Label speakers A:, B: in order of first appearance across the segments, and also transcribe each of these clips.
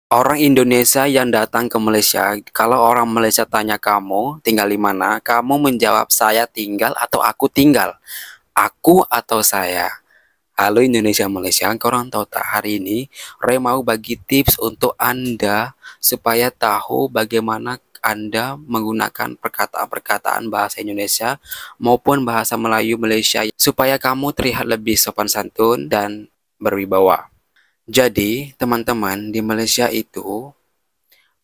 A: Orang Indonesia yang datang ke Malaysia, kalau orang Malaysia tanya kamu tinggal di mana, kamu menjawab saya tinggal atau aku tinggal. Aku atau saya. Halo Indonesia Malaysia, korang tahu tak hari ini Roy mau bagi tips untuk Anda supaya tahu bagaimana Anda menggunakan perkataan-perkataan bahasa Indonesia maupun bahasa Melayu Malaysia supaya kamu terlihat lebih sopan santun dan berwibawa. Jadi, teman-teman di Malaysia itu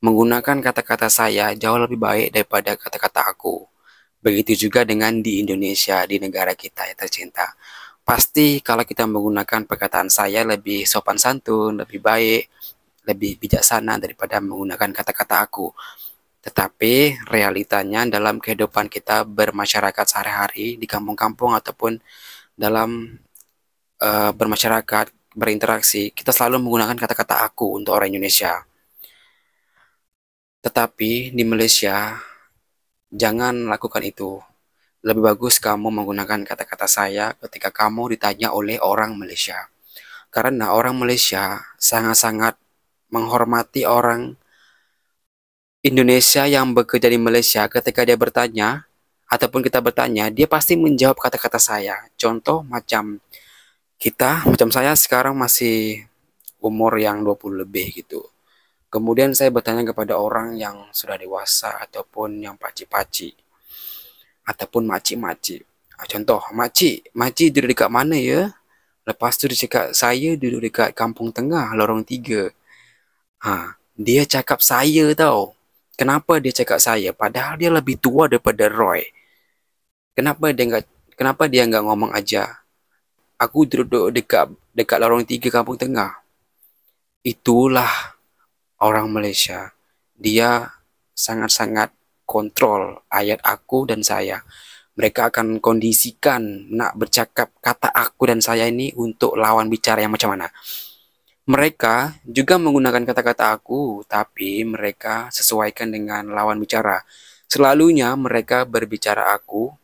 A: menggunakan kata-kata saya jauh lebih baik daripada kata-kata aku. Begitu juga dengan di Indonesia, di negara kita yang tercinta. Pasti kalau kita menggunakan perkataan saya lebih sopan santun, lebih baik, lebih bijaksana daripada menggunakan kata-kata aku. Tetapi realitanya dalam kehidupan kita bermasyarakat sehari-hari di kampung-kampung ataupun dalam bermasyarakat, berinteraksi, kita selalu menggunakan kata-kata aku untuk orang Indonesia. Tetapi di Malaysia, jangan lakukan itu. Lebih bagus kamu menggunakan kata-kata saya ketika kamu ditanya oleh orang Malaysia. Karena orang Malaysia sangat-sangat menghormati orang Indonesia yang bekerja di Malaysia ketika dia bertanya, ataupun kita bertanya, dia pasti menjawab kata-kata saya. Contoh macam saya sekarang masih umur yang 20 lebih gitu. Kemudian saya bertanya kepada orang yang sudah dewasa ataupun yang paci-paci ataupun makcik-makcik. Contoh, makcik duduk dekat mana ya? Lepas tu dia cakap, saya duduk dekat kampung tengah, lorong 3. Dia cakap saya tau. Kenapa dia cakap saya? Padahal dia lebih tua daripada Roy. Kenapa dia nggak ngomong aja? Aku duduk dekat dekat lorong 3 kampung tengah. Itulah orang Malaysia. Dia sangat-sangat kontrol ayat aku dan saya. Mereka akan kondisikan nak bercakap kata aku dan saya ini untuk lawan bicara yang macam mana. Mereka juga menggunakan kata-kata aku, tapi mereka sesuaikan dengan lawan bicara. Selalunya mereka berbicara aku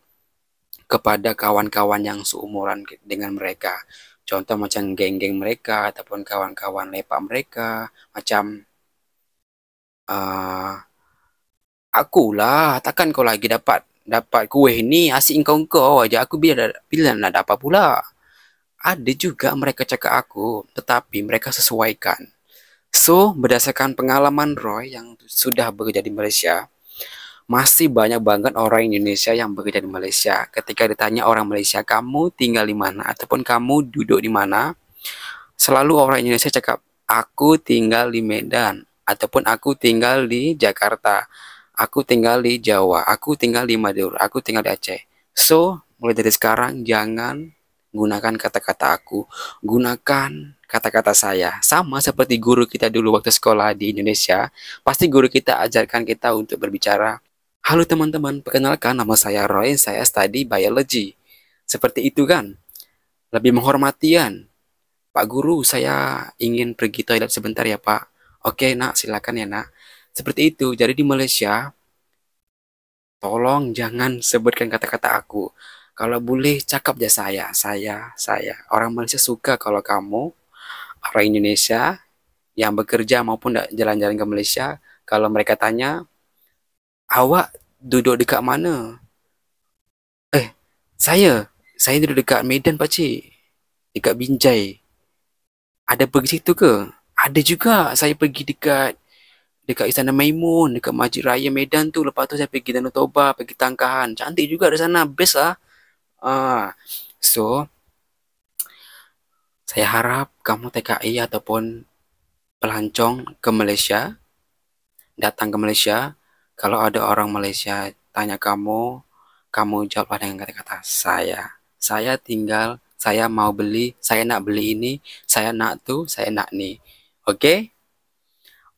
A: kepada kawan-kawan yang seumuran dengan mereka. Contoh macam geng-geng mereka ataupun kawan-kawan lepak mereka. Macam uh, akulah, takkan kau lagi dapat dapat kuih ni asyik engkau aja. Aku bila nak dapat pula. Ada juga mereka cakap aku, tetapi mereka sesuaikan. So, berdasarkan pengalaman Roy yang sudah bekerja di Malaysia, masih banyak banget orang Indonesia yang bekerja di Malaysia. Ketika ditanya orang Malaysia, kamu tinggal di mana ataupun kamu duduk di mana, selalu orang Indonesia cakap, aku tinggal di Medan ataupun aku tinggal di Jakarta. Aku tinggal di Jawa, aku tinggal di Madura, aku tinggal di Aceh. So, mulai dari sekarang jangan gunakan kata-kata aku, gunakan kata-kata saya. Sama seperti guru kita dulu waktu sekolah di Indonesia, pasti guru kita ajarkan kita untuk berbicara. Halo teman-teman, perkenalkan nama saya Roy, saya study biology. Seperti itu kan? Lebih menghormatian. Pak guru, saya ingin pergi toilet sebentar ya Pak. Oke nak, silakan ya nak. Seperti itu. Jadi di Malaysia, tolong jangan sebutkan kata-kata aku. Kalau boleh cakap aja saya. Orang Malaysia suka kalau kamu, orang Indonesia yang bekerja maupun jalan-jalan ke Malaysia, kalau mereka tanya, awak duduk dekat mana? Eh, saya duduk dekat Medan pakcik, dekat Binjai. Ada pergi situ ke? Ada juga, saya pergi dekat dekat Istana Maimun, dekat Masjid Raya Medan tu. Lepas tu saya pergi Danau Toba, pergi Tangkahan. Cantik juga di sana, best lah. So, saya harap kamu TKI ataupun pelancong ke Malaysia, datang ke Malaysia, kalau ada orang Malaysia tanya kamu jawablah dengan kata-kata saya. Saya tinggal, saya mau beli, saya nak beli ini, saya nak tu, saya nak ni. Oke?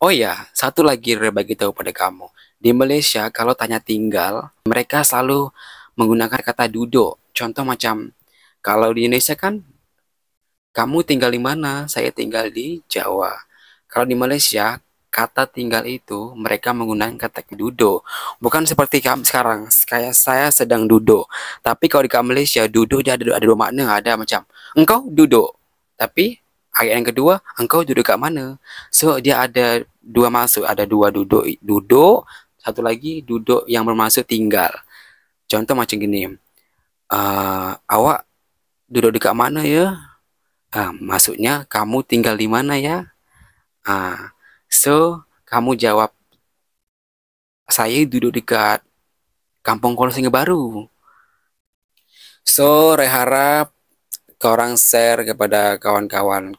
A: Oh ya, satu lagi bagi tahu pada kamu. Di Malaysia kalau tanya tinggal, mereka selalu menggunakan kata duduk. Contoh macam kalau di Indonesia kan kamu tinggal di mana? Saya tinggal di Jawa. Kalau di Malaysia, kata tinggal itu mereka menggunakan kata duduk. Bukan seperti kamu sekarang, kayak saya sedang duduk. Tapi kalau di Malaysia, duduk dia ada dua makna. Ada macam, engkau duduk. Tapi ayat yang kedua, engkau duduk kat mana? So, dia ada dua masuk, ada dua duduk, duduk, satu lagi duduk yang bermaksud tinggal. Contoh macam gini, awak duduk dekat mana ya? Maksudnya kamu tinggal di mana ya? So kamu jawab, saya duduk dekat Kampung Kolosing Baru. So, harap korang share kepada kawan-kawan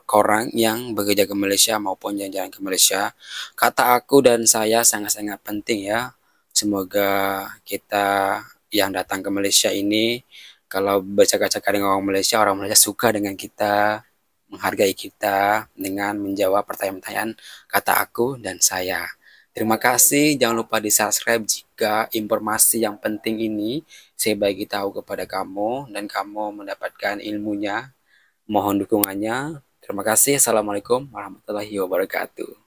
A: korang yang bekerja ke Malaysia maupun jalan-jalan ke Malaysia. Kata aku dan saya sangat-sangat penting ya. Semoga kita yang datang ke Malaysia ini, kalau bercakap-cakap dengan orang Malaysia suka dengan kita, menghargai kita dengan menjawab pertanyaan-pertanyaan kata aku dan saya. Terima kasih, jangan lupa di-subscribe jika informasi yang penting ini saya bagi tahu kepada kamu dan kamu mendapatkan ilmunya. Mohon dukungannya. Terima kasih. Assalamualaikum warahmatullahi wabarakatuh.